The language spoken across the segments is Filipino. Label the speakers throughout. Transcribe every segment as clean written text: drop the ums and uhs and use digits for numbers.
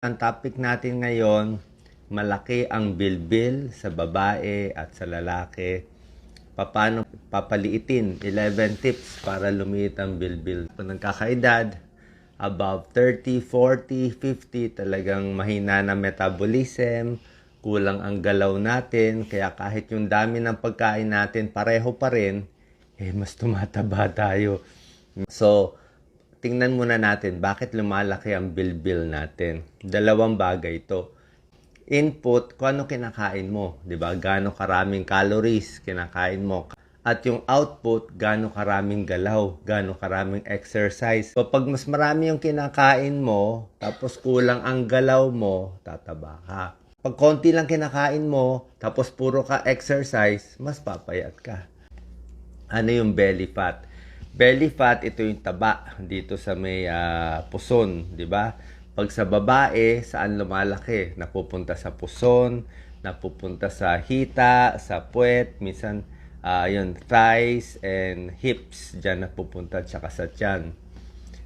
Speaker 1: Ang topic natin ngayon, malaki ang bilbil sa babae at sa lalaki. Paano papaliitin? 11 tips para lumiit ang bilbil. Kung nagkakaedad, above 30, 40, 50, talagang mahina na metabolism, kulang ang galaw natin, kaya kahit yung dami ng pagkain natin pareho pa rin, mas tumataba tayo. So, tingnan muna natin bakit lumalaki ang bilbil natin. Dalawang bagay ito. Input, kung ano kinakain mo. 'Di ba? Gaano karaming calories kinakain mo. At yung output, gaano karaming galaw, gaano karaming exercise. So, pag mas marami yung kinakain mo, tapos kulang ang galaw mo, tataba ka. Pag konti lang kinakain mo, tapos puro ka exercise, mas papayat ka. Ano yung belly fat? Belly fat, ito yung taba dito sa may puson, di ba? Pag sa babae, saan lumalaki? Napupunta sa puson, napupunta sa hita, sa puwet, minsan yun, thighs and hips, dyan napupunta, tsaka sa tiyan.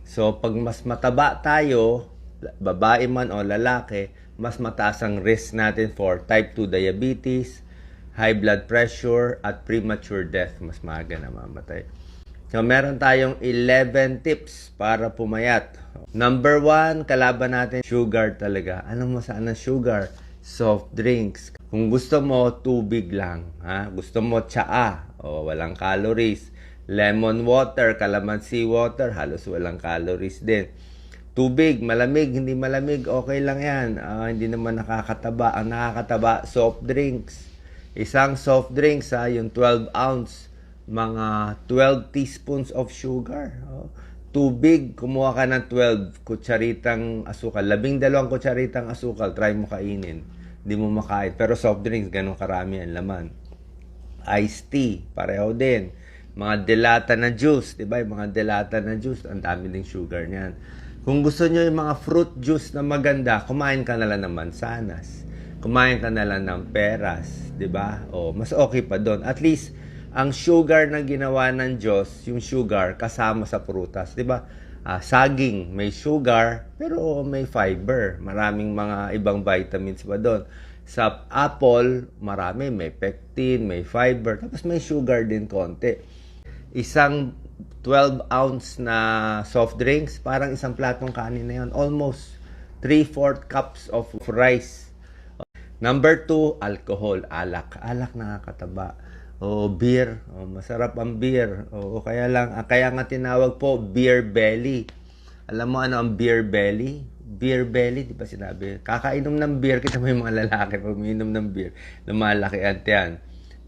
Speaker 1: So, pag mas mataba tayo, babae man o lalaki, mas mataas ang risk natin for type 2 diabetes, high blood pressure, at premature death. Mas maaga na mamatay. So, meron tayong 11 tips para pumayat. Number 1, kalaban natin, sugar talaga. Anong masaan ng sugar? Soft drinks. Kung gusto mo, tubig lang. Ha? Gusto mo, tsaa. O, walang calories. Lemon water, calamansi water, halos walang calories din. Tubig, malamig, hindi malamig, okay lang yan. Hindi naman nakakataba. Ang nakakataba, soft drinks. Isang soft drinks, yung 12 ounce, mga 12 teaspoons of sugar. Tubig, kumuha ka ng 12 kutsaritang asukal. 12 kutsaritang asukal, try mo kainin. Hindi mo makain. Pero soft drinks, ganun karami ang laman. Iced tea, pareho din. Mga delata na juice, di ba? Yung mga delata na juice, ang dami ding sugar niyan. Kung gusto nyo yung mga fruit juice na maganda, kumain ka na lang ng mansanas. Kumain ka na lang ng peras, di ba? Mas okay pa doon. At least, ang sugar na ginawa ng Diyos, yung sugar kasama sa prutas, 'di ba? Saging, may sugar, pero may fiber. Maraming mga ibang vitamins pa doon. Sa apple, marami, may pectin, may fiber, tapos may sugar din konti. Isang 12 ounce na soft drinks, parang isang platong kanin na yun. Almost 3/4 cups of rice. Number 2, alcohol, alak. Alak nakakataba. Beer. Masarap ang beer. Kaya nga tinawag po beer belly. Alam mo ano ang beer belly? Beer belly, di ba sinabi? Kakainom ng beer, kita mo yung mga lalaki, pag uminom ng beer, lumalaki ang tiyan.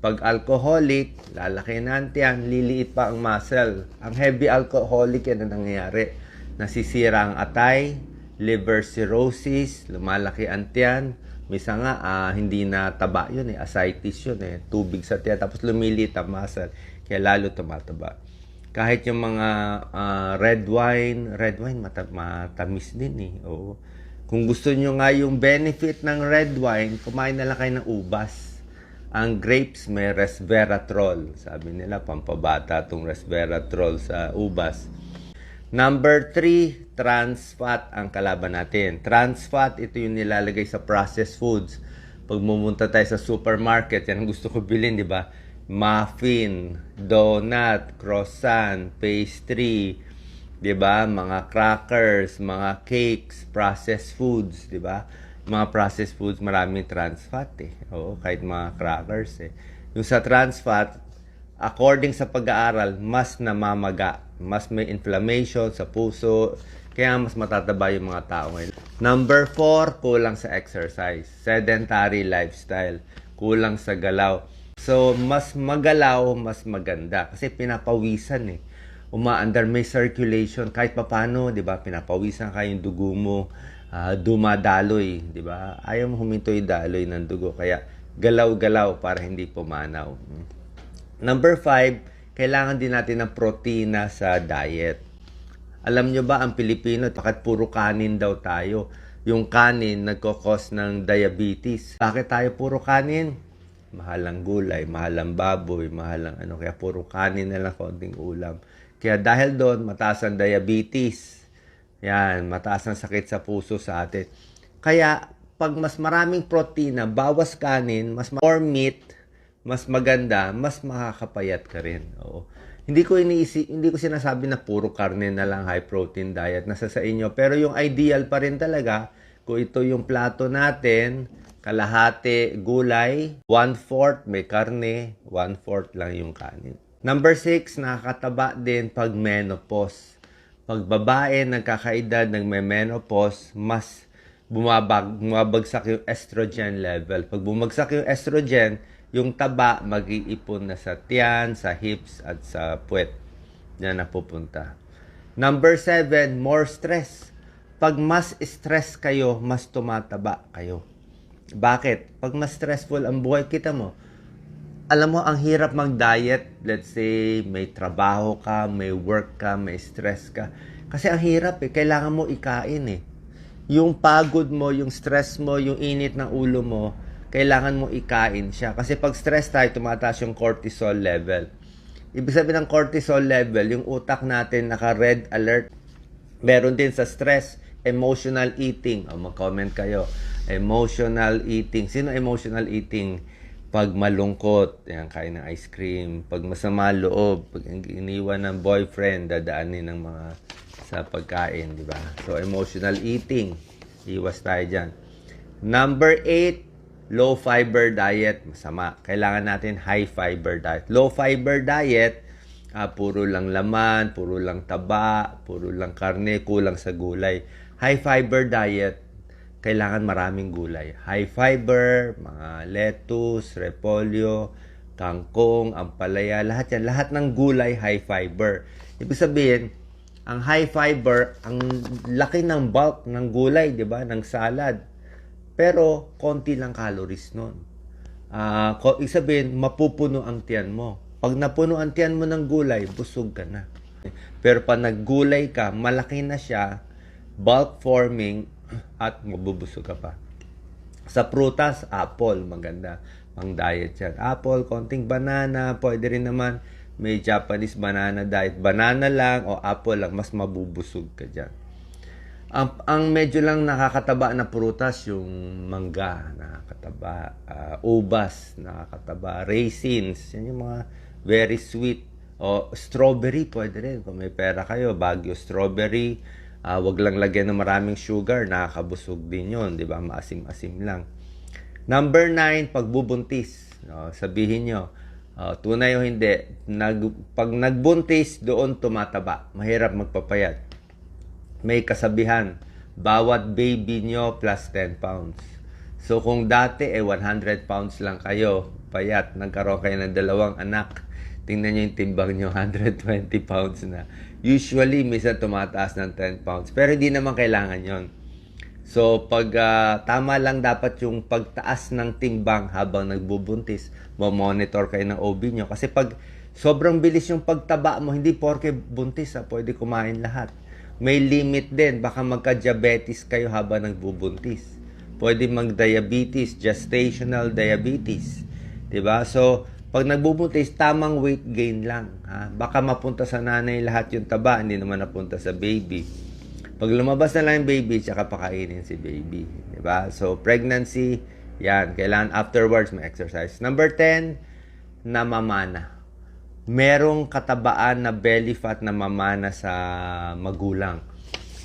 Speaker 1: Pag alcoholic, lalaki na ang tiyan, liliit pa ang muscle. Ang heavy alcoholic, yan ang nangyayari. Nasisira ang atay, liver cirrhosis, lumalaki ang tiyan. Misa nga, hindi na taba yun ascites yun tubig sa tiyan, tapos lumilit ang muscle, kaya lalo tumataba. Kahit yung mga red wine matamis din Oo. Kung gusto nyo nga yung benefit ng red wine, kumain na lang kayo ng ubas. Ang grapes may resveratrol. Sabi nila, pampabata tong resveratrol sa ubas. Number 3, trans fat ang kalaban natin. Trans fat, ito yung nilalagay sa processed foods. Pag pumunta tayo sa supermarket, yan ang gusto ko bilhin, di ba? Muffin, donut, croissant, pastry, di ba? Mga crackers, mga cakes, processed foods, di ba? Mga processed foods, maraming trans fat Oo, kahit mga crackers Yung sa trans fat, according sa pag-aaral, mas namamaga, mas may inflammation sa puso, kaya mas matataba yung mga tao ngayon. Number 4, kulang sa exercise. Sedentary lifestyle. Kulang sa galaw. So, mas magalaw, mas maganda. Kasi pinapawisan Umaandar, may circulation. Kahit papano, di ba, pinapawisan ka yung dugo mo. Dumadaloy, di ba? Ayaw mo huminto yung daloy ng dugo. Kaya, galaw-galaw para hindi pumanaw. Number 5, kailangan din natin ng protina sa diet. Alam nyo ba, ang Pilipino, bakit puro kanin daw tayo? Yung kanin, nagkakos ng diabetes. Bakit tayo puro kanin? Mahal ang gulay, mahal ang baboy, mahal ang kaya puro kanin na lang, konting ulam. Kaya dahil doon, mataas ang diabetes. Yan, mataas ang sakit sa puso sa atin. Kaya, pag mas maraming protina, bawas kanin, more meat, mas maganda, mas makakapayat ka rin. Oo. Hindi ko sinasabi na puro karne na lang high protein diet nasa sa inyo. Pero yung ideal pa rin talaga, kung ito yung plato natin, kalahati gulay, 1/4 may karne, 1/4 lang yung kanin. Number 6, nakakataba din pag menopause. Pag babae nagkakaedad, nagme-menopause, mas bumabagsak yung estrogen level. Pag bumagsak yung estrogen, yung taba mag-iipon na sa tiyan, sa hips, at sa puwet. Yan napupunta. Number 7, more stress. Pag mas stress kayo, mas tumataba kayo. Bakit? Pag mas stressful ang buhay, kita mo, alam mo, ang hirap mag-diet. Let's say, may trabaho ka, may work ka, may stress ka. Kasi ang hirap kailangan mo ikain Yung pagod mo, yung stress mo, yung init ng ulo mo, kailangan mo ikain siya. Kasi pag stress tayo, tumataas yung cortisol level. Ibig sabihin ng cortisol level, yung utak natin naka-red alert. Meron din sa stress, emotional eating. Mag-comment kayo. Emotional eating. Sino emotional eating? Pag malungkot, yan, kain ng ice cream. Pag masama loob, pag iniwan ng boyfriend, dadaanin ng mga sa pagkain, di ba? So, emotional eating. Iwas tayo dyan. Number 8, low fiber diet. Masama. Kailangan natin high fiber diet. Low fiber diet, puro lang laman, puro lang taba, puro lang karne, kulang sa gulay. High fiber diet, kailangan maraming gulay. High fiber, mga lettuce, repolyo, kangkong, ampalaya, lahat yan. Lahat ng gulay, high fiber. Ibig sabihin, ang high fiber, ang laki ng bulk ng gulay, di ba? Ng salad. Pero, konti lang calories nun. Ibig sabihin, mapupuno ang tiyan mo. Pag napuno ang tiyan mo ng gulay, busog ka na. Pero pag naggulay ka, malaki na siya, bulk forming, at mabubusog ka pa. Sa prutas, apple, maganda. Pang diet yan. Apple, konting banana, pwede rin naman. May Japanese banana diet. Banana lang o apple lang, mas mabubusog ka dyan. Ang medyo lang nakakataba na prutas, yung mangga, nakakataba. Ubas, nakakataba. Raisins, yan yung mga very sweet. O strawberry, pwede rin. Kung may pera kayo, Baguio strawberry. Wag lang lagyan ng maraming sugar, nakakabusog din yun, di ba? Maasim-asim lang. Number 9, pagbubuntis. Sabihin nyo, tunay o hindi, pag nagbuntis, doon tumataba. Mahirap magpapayat. May kasabihan, bawat baby nyo plus 10 pounds. So kung dati 100 pounds lang kayo, payat, nagkaroon kayo ng 2 anak, tingnan nyo yung timbang nyo, 120 pounds na. Usually, minsan tumataas ng 10 pounds. Pero hindi naman kailangan yon. So, pag tama lang dapat yung pagtaas ng timbang habang nagbubuntis, monitor kayo ng OB nyo. Kasi pag sobrang bilis yung pagtaba mo, hindi porke buntis, pwede kumain lahat. May limit din. Baka magka-diabetes kayo habang nagbubuntis. Pwede mag-diabetes, gestational diabetes. Diba? So, pag nagbubuntis, tamang weight gain lang. Baka mapunta sa nanay lahat yung taba, hindi naman napunta sa baby. Pag lumabas na lang yung baby, tsaka pakainin si baby. Diba? So, pregnancy, yan. Kailangan afterwards may exercise. Number 10, namamana. Merong katabaan na belly fat na mamana sa magulang.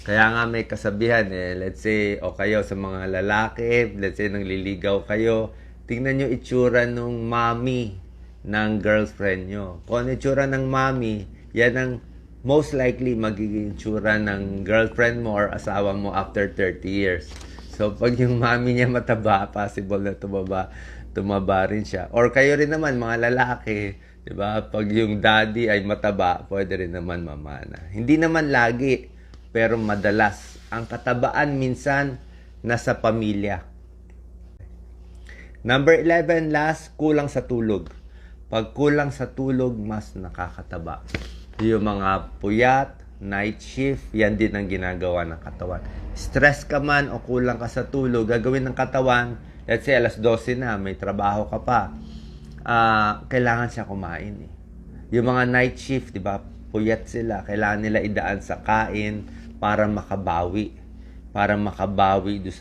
Speaker 1: Kaya nga may kasabihan let's say, o kayo sa mga lalaki, let's say nangliligaw kayo, tingnan nyo itsura nung mommy ng girlfriend nyo. Kung ano itsura ng mommy, yan ang most likely magiging itsura ng girlfriend mo or asawa mo after 30 years. So, pag yung mommy niya mataba, possible na tumaba rin siya. Or kayo rin naman, mga lalaki, di ba? Pag yung daddy ay mataba, pwede rin naman mamana. Hindi naman lagi, pero madalas. Ang katabaan minsan, nasa pamilya. Number 11, last, kulang sa tulog. Pag kulang sa tulog, mas nakakataba. Yung mga puyat, night shift, yan din ang ginagawa ng katawan. Stress ka man o kulang ka sa tulog, gagawin ng katawan, let's say alas 12 na, may trabaho ka pa, kailangan siya kumain Yung mga night shift, di ba, puyat sila, kailangan nila idaan sa kain para makabawi. Para makabawi do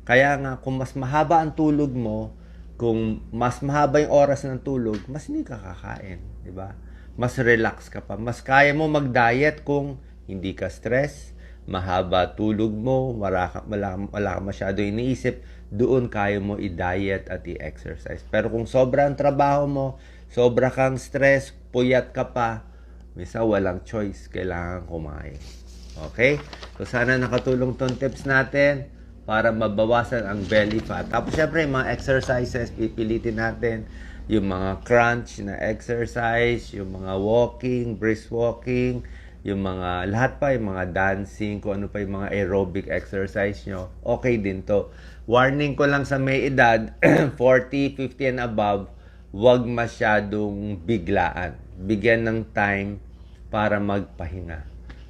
Speaker 1: Kaya nga, kung mas mahaba ang tulog mo, kung mas mahaba yung oras ng tulog, mas hindi ka kakain, di ba? Mas relax ka pa. Mas kaya mo mag-diet kung hindi ka stress, mahaba tulog mo, wala ka masyado iniisip, doon kaya mo i-diet at i-exercise. Pero kung sobra ang trabaho mo, sobra kang stress, puyat ka pa, minsan walang choice, kailangan kumain. Okay? So sana nakatulong tong tips natin para mabawasan ang belly fat. Tapos syempre, mga exercises, pipilitin natin yung mga crunch na exercise, yung mga walking, brisk walking, yung mga, lahat pa, yung mga dancing, kung ano pa yung mga aerobic exercise nyo, okay din to. Warning ko lang sa may edad, 40, 50 and above, huwag masyadong biglaan. Bigyan ng time para magpahinga.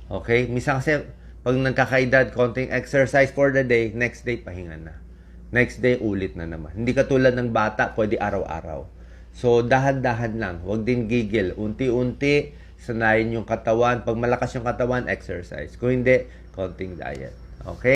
Speaker 1: Okay? Minsan kasi, pag nagkakaedad, konting exercise for the day, next day, pahinga na. Next day, ulit na naman. Hindi katulad ng bata, pwede araw-araw. So, dahan-dahan lang. Huwag din gigil. Unti-unti, sanayin yung katawan. Pag malakas yung katawan, exercise. Kung hindi, konting diet. Okay?